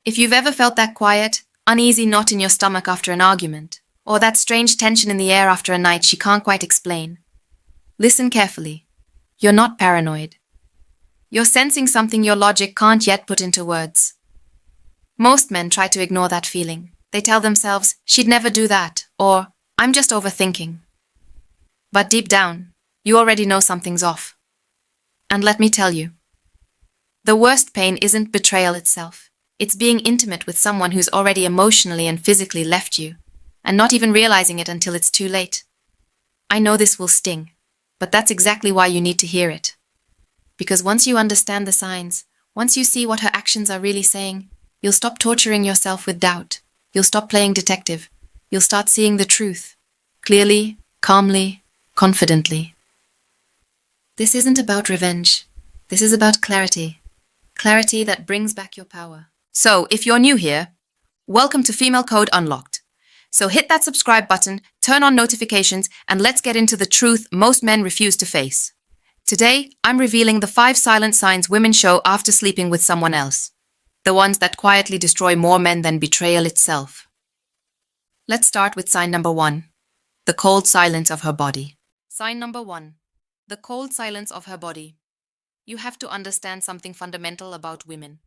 If you've ever felt that quiet, uneasy knot in your stomach after an argument, or that strange tension in the air after a night she can't quite explain, listen carefully. You're not paranoid. You're sensing something your logic can't yet put into words. Most men try to ignore that feeling. They tell themselves, she'd never do that, or I'm just overthinking. But deep down, you already know something's off. And let me tell you, the worst pain isn't betrayal itself. It's being intimate with someone who's already emotionally and physically left you, and not even realizing it until it's too late. I know this will sting, but that's exactly why you need to hear it. Because once you understand the signs, once you see what her actions are really saying, you'll stop torturing yourself with doubt. You'll stop playing detective. You'll start seeing the truth. Clearly, calmly, confidently. This isn't about revenge. This is about clarity. Clarity that brings back your power. So, if you're new here, welcome to Female Code Unlocked. So hit that subscribe button, turn on notifications, and let's get into the truth most men refuse to face. Today, I'm revealing the 5 silent signs women show after sleeping with someone else. The ones that quietly destroy more men than betrayal itself. Let's start with sign number 1. The cold silence of her body. Sign number 1. The cold silence of her body. You have to understand something fundamental about women.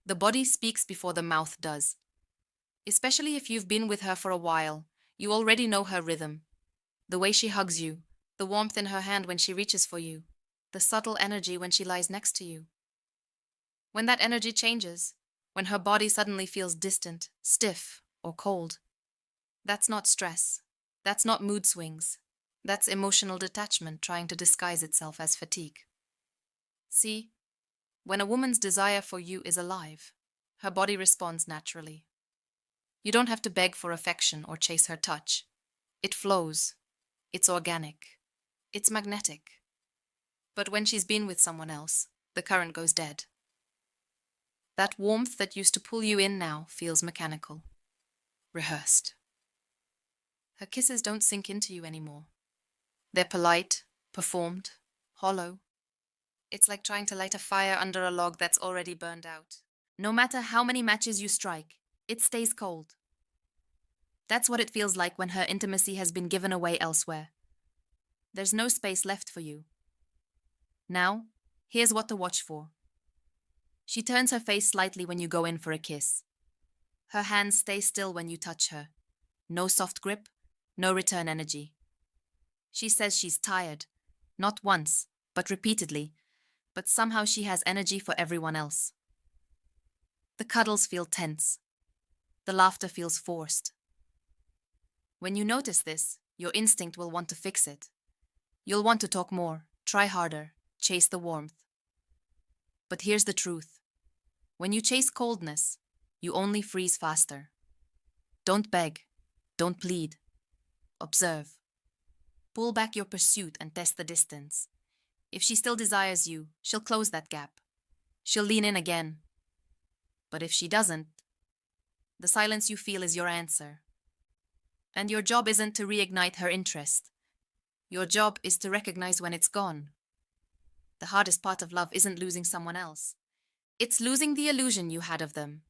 The body speaks before the mouth does. Especially if you've been with her for a while, you already know her rhythm. The way she hugs you, the warmth in her hand when she reaches for you, the subtle energy when she lies next to you. When that energy changes, when her body suddenly feels distant, stiff, or cold, that's not stress. That's not mood swings. That's emotional detachment trying to disguise itself as fatigue. See, when a woman's desire for you is alive, her body responds naturally. You don't have to beg for affection or chase her touch. It flows. It's organic. It's magnetic. But when she's been with someone else, the current goes dead. That warmth that used to pull you in now feels mechanical, rehearsed. Her kisses don't sink into you anymore. They're polite, performed, hollow. It's like trying to light a fire under a log that's already burned out. No matter how many matches you strike, it stays cold. That's what it feels like when her intimacy has been given away elsewhere. There's no space left for you. Now, here's what to watch for. She turns her face slightly when you go in for a kiss. Her hands stay still when you touch her. No soft grip, no return energy. She says she's tired, not once, but repeatedly, but somehow she has energy for everyone else. The cuddles feel tense. The laughter feels forced. When you notice this, your instinct will want to fix it. You'll want to talk more, try harder, chase the warmth. But here's the truth. When you chase coldness, you only freeze faster. Don't beg. Don't plead. Observe. Pull back your pursuit and test the distance. If she still desires you, she'll close that gap. She'll lean in again. But if she doesn't, the silence you feel is your answer. And your job isn't to reignite her interest. Your job is to recognize when it's gone. The hardest part of love isn't losing someone else. It's losing the illusion you had of them.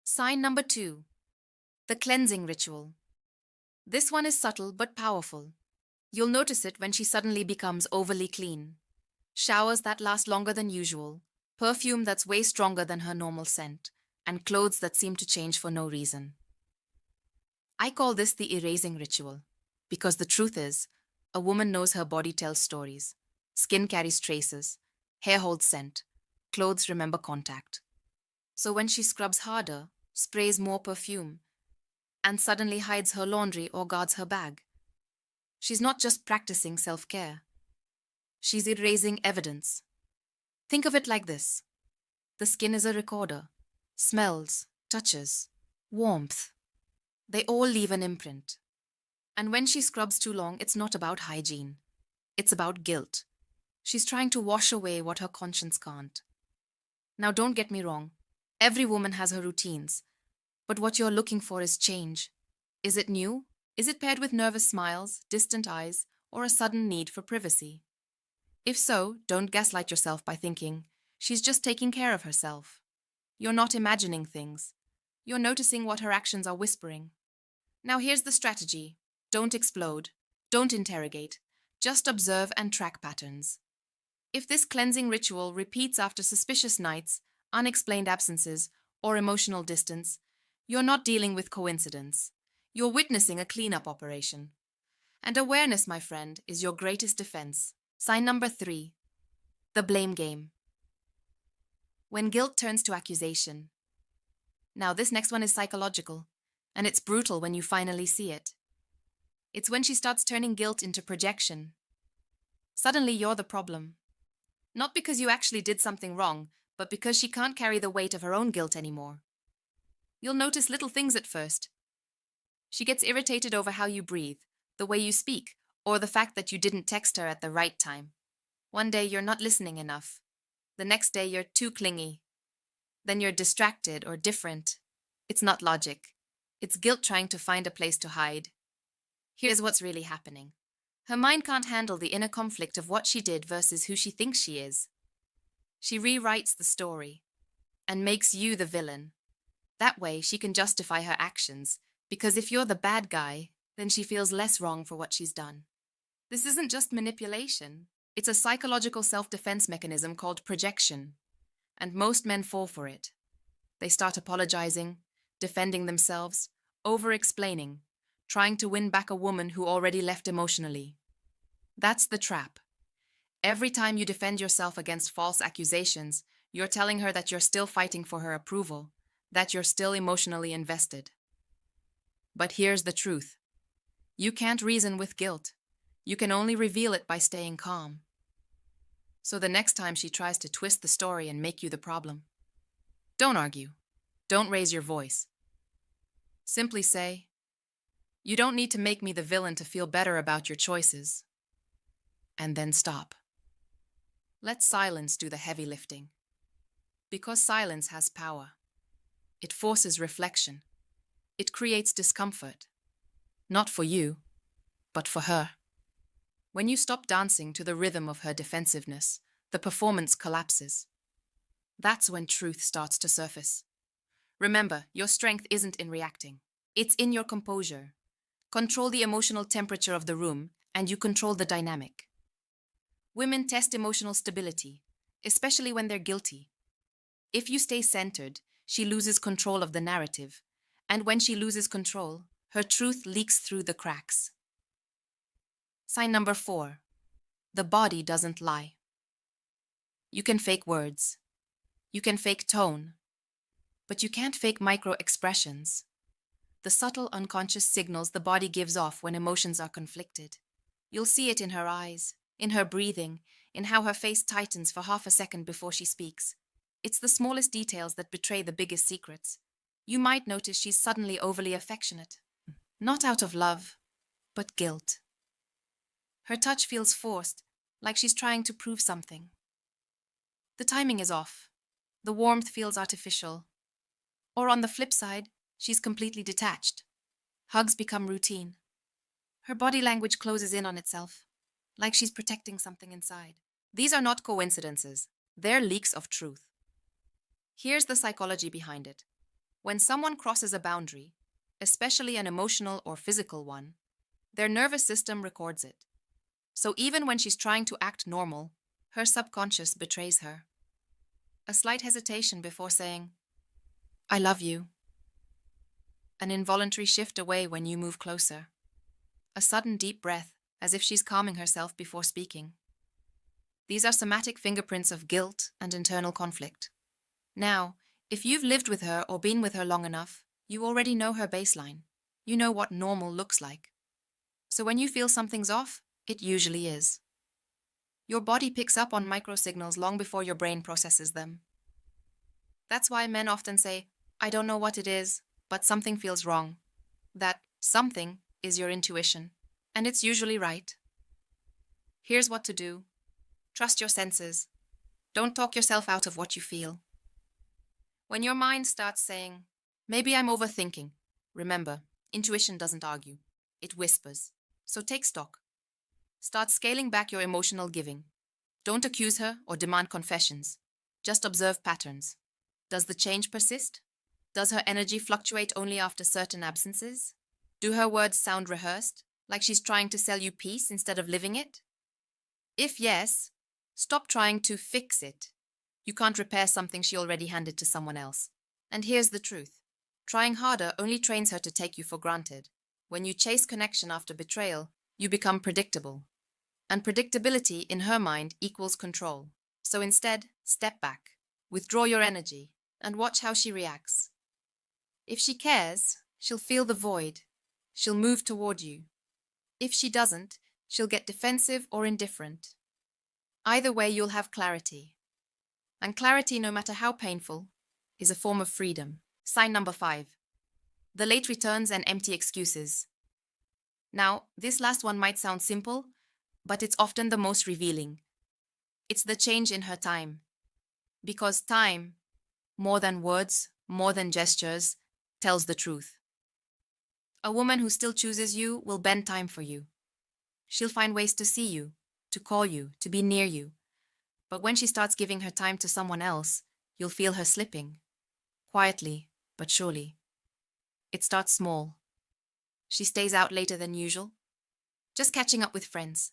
Sign number 2. The cleansing ritual. This one is subtle but powerful. You'll notice it when she suddenly becomes overly clean. Showers that last longer than usual, perfume that's way stronger than her normal scent, and clothes that seem to change for no reason. I call this the erasing ritual, because the truth is, a woman knows her body tells stories. Skin carries traces, hair holds scent, clothes remember contact. So when she scrubs harder, sprays more perfume, and suddenly hides her laundry or guards her bag, she's not just practicing self-care. She's erasing evidence. Think of it like this. The skin is a recorder. Smells, touches, warmth. They all leave an imprint. And when she scrubs too long, it's not about hygiene. It's about guilt. She's trying to wash away what her conscience can't. Now don't get me wrong. Every woman has her routines. But what you're looking for is change. Is it new? Is it paired with nervous smiles, distant eyes, or a sudden need for privacy? If so, don't gaslight yourself by thinking, she's just taking care of herself. You're not imagining things. You're noticing what her actions are whispering. Now here's the strategy. Don't explode. Don't interrogate. Just observe and track patterns. If this cleansing ritual repeats after suspicious nights, unexplained absences, or emotional distance, you're not dealing with coincidence. You're witnessing a cleanup operation. And awareness, my friend, is your greatest defense. Sign number 3. The blame game. When guilt turns to accusation. Now, this next one is psychological, and it's brutal when you finally see it. It's when she starts turning guilt into projection. Suddenly, you're the problem. Not because you actually did something wrong, but because she can't carry the weight of her own guilt anymore. You'll notice little things at first. She gets irritated over how you breathe, the way you speak, or the fact that you didn't text her at the right time. One day you're not listening enough. The next day you're too clingy. Then you're distracted or different. It's not logic. It's guilt trying to find a place to hide. Here's what's really happening. Her mind can't handle the inner conflict of what she did versus who she thinks she is. She rewrites the story and makes you the villain. That way she can justify her actions, because if you're the bad guy, then she feels less wrong for what she's done. This isn't just manipulation. It's a psychological self-defense mechanism called projection, and most men fall for it. They start apologizing, defending themselves, over-explaining, trying to win back a woman who already left emotionally. That's the trap. Every time you defend yourself against false accusations, you're telling her that you're still fighting for her approval, that you're still emotionally invested. But here's the truth. You can't reason with guilt. You can only reveal it by staying calm. So the next time she tries to twist the story and make you the problem, don't argue. Don't raise your voice. Simply say, "You don't need to make me the villain to feel better about your choices." And then stop. Let silence do the heavy lifting. Because silence has power. It forces reflection. It creates discomfort. Not for you, but for her. When you stop dancing to the rhythm of her defensiveness, the performance collapses. That's when truth starts to surface. Remember, your strength isn't in reacting. It's in your composure. Control the emotional temperature of the room, and you control the dynamic. Women test emotional stability, especially when they're guilty. If you stay centered, she loses control of the narrative, and when she loses control, her truth leaks through the cracks. Sign number 4. The body doesn't lie. You can fake words. You can fake tone. But you can't fake micro-expressions. The subtle unconscious signals the body gives off when emotions are conflicted. You'll see it in her eyes, in her breathing, in how her face tightens for half a second before she speaks. It's the smallest details that betray the biggest secrets. You might notice she's suddenly overly affectionate. Not out of love, but guilt. Her touch feels forced, like she's trying to prove something. The timing is off. The warmth feels artificial. Or on the flip side, she's completely detached. Hugs become routine. Her body language closes in on itself, like she's protecting something inside. These are not coincidences. They're leaks of truth. Here's the psychology behind it. When someone crosses a boundary, especially an emotional or physical one, their nervous system records it. So even when she's trying to act normal, her subconscious betrays her. A slight hesitation before saying, "I love you." An involuntary shift away when you move closer. A sudden deep breath, as if she's calming herself before speaking. These are somatic fingerprints of guilt and internal conflict. Now, if you've lived with her or been with her long enough, you already know her baseline. You know what normal looks like. So when you feel something's off, it usually is. Your body picks up on microsignals long before your brain processes them. That's why men often say, "I don't know what it is, but something feels wrong." That something is your intuition, and it's usually right. Here's what to do. Trust your senses. Don't talk yourself out of what you feel. When your mind starts saying, "Maybe I'm overthinking," remember, intuition doesn't argue. It whispers. So take stock. Start scaling back your emotional giving. Don't accuse her or demand confessions. Just observe patterns. Does the change persist? Does her energy fluctuate only after certain absences? Do her words sound rehearsed, like she's trying to sell you peace instead of living it? If yes, stop trying to fix it. You can't repair something she already handed to someone else. And here's the truth. Trying harder only trains her to take you for granted. When you chase connection after betrayal, you become predictable. And predictability, in her mind, equals control. So instead, step back, withdraw your energy, and watch how she reacts. If she cares, she'll feel the void. She'll move toward you. If she doesn't, she'll get defensive or indifferent. Either way, you'll have clarity. And clarity, no matter how painful, is a form of freedom. Sign number 5. The late returns and empty excuses. Now, this last one might sound simple, but it's often the most revealing. It's the change in her time. Because time, more than words, more than gestures, tells the truth. A woman who still chooses you will bend time for you. She'll find ways to see you, to call you, to be near you. But when she starts giving her time to someone else, you'll feel her slipping. Quietly, but surely. It starts small. She stays out later than usual, just catching up with friends.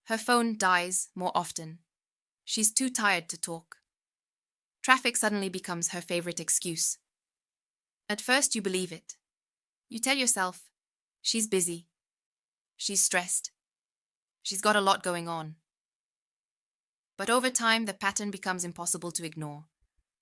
Her phone dies more often. She's too tired to talk. Traffic suddenly becomes her favorite excuse. At first, you believe it. You tell yourself, she's busy. She's stressed. She's got a lot going on. But over time, the pattern becomes impossible to ignore.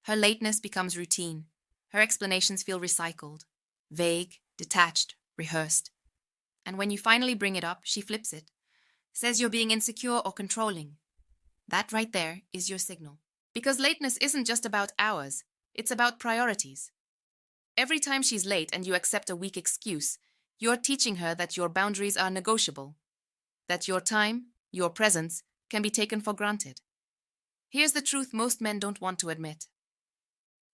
Her lateness becomes routine. Her explanations feel recycled, vague, detached, rehearsed. And when you finally bring it up, she flips it, says you're being insecure or controlling. That right there is your signal. Because lateness isn't just about hours, it's about priorities. Every time she's late and you accept a weak excuse, you're teaching her that your boundaries are negotiable, that your time, your presence, can be taken for granted. Here's the truth most men don't want to admit.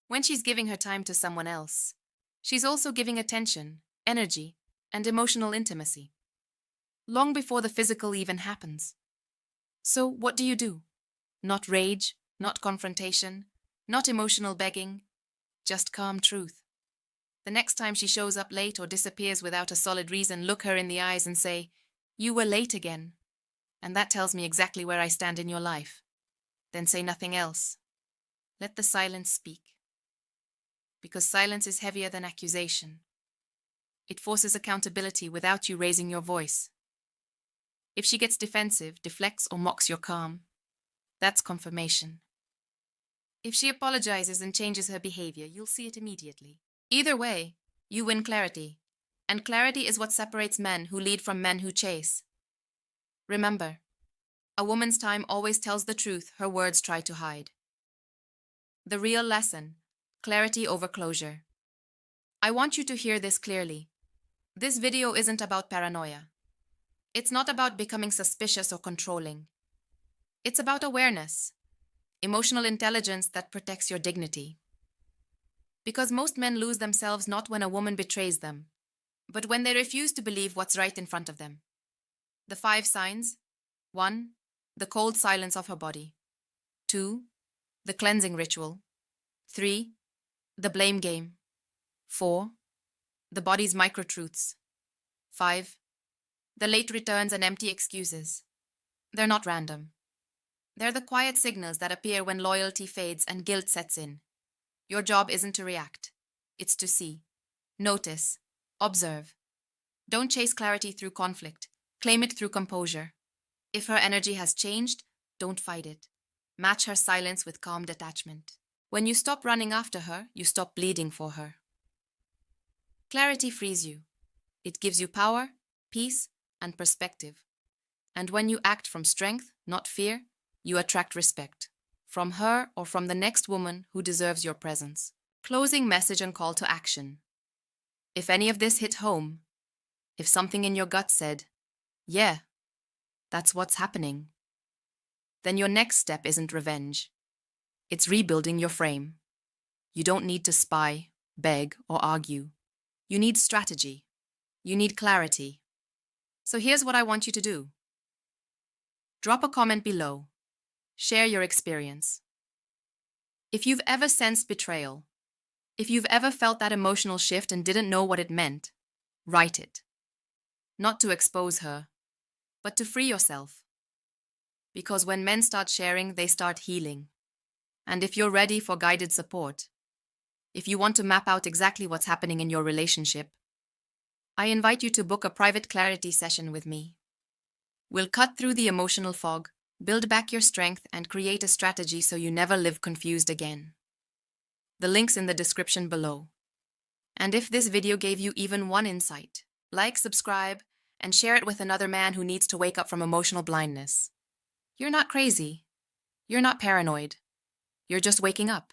When she's giving her time to someone else, she's also giving attention, energy, and emotional intimacy. Long before the physical even happens. So what do? Not rage, not confrontation, not emotional begging, just calm truth. The next time she shows up late or disappears without a solid reason, look her in the eyes and say, "You were late again. And that tells me exactly where I stand in your life." Then say nothing else. Let the silence speak. Because silence is heavier than accusation. It forces accountability without you raising your voice. If she gets defensive, deflects, or mocks your calm, that's confirmation. If she apologizes and changes her behavior, you'll see it immediately. Either way, you win clarity. And clarity is what separates men who lead from men who chase. Remember, a woman's time always tells the truth her words try to hide. The real lesson: clarity over closure. I want you to hear this clearly. This video isn't about paranoia. It's not about becoming suspicious or controlling. It's about awareness, emotional intelligence that protects your dignity. Because most men lose themselves not when a woman betrays them, but when they refuse to believe what's right in front of them. The 5 signs: 1. The cold silence of her body. 2. The cleansing ritual. 3. The blame game. 4. The body's micro-truths. 5. The late returns and empty excuses. They're not random. They're the quiet signals that appear when loyalty fades and guilt sets in. Your job isn't to react. It's to see, notice, observe. Don't chase clarity through conflict. Claim it through composure. If her energy has changed, don't fight it. Match her silence with calm detachment. When you stop running after her, you stop bleeding for her. Clarity frees you. It gives you power, peace, and perspective. And when you act from strength, not fear, you attract respect. From her or from the next woman who deserves your presence. Closing message and call to action. If any of this hit home, if something in your gut said, "Yeah, that's what's happening," then your next step isn't revenge. It's rebuilding your frame. You don't need to spy, beg, or argue. You need strategy. You need clarity. So here's what I want you to do. Drop a comment below. Share your experience. If you've ever sensed betrayal, if you've ever felt that emotional shift and didn't know what it meant, write it. Not to expose her, but to free yourself. Because when men start sharing, they start healing. And if you're ready for guided support, if you want to map out exactly what's happening in your relationship, I invite you to book a private clarity session with me. We'll cut through the emotional fog, build back your strength, and create a strategy so you never live confused again. The link's in the description below. And if this video gave you even one insight, like, subscribe, and share it with another man who needs to wake up from emotional blindness. You're not crazy. You're not paranoid. You're just waking up.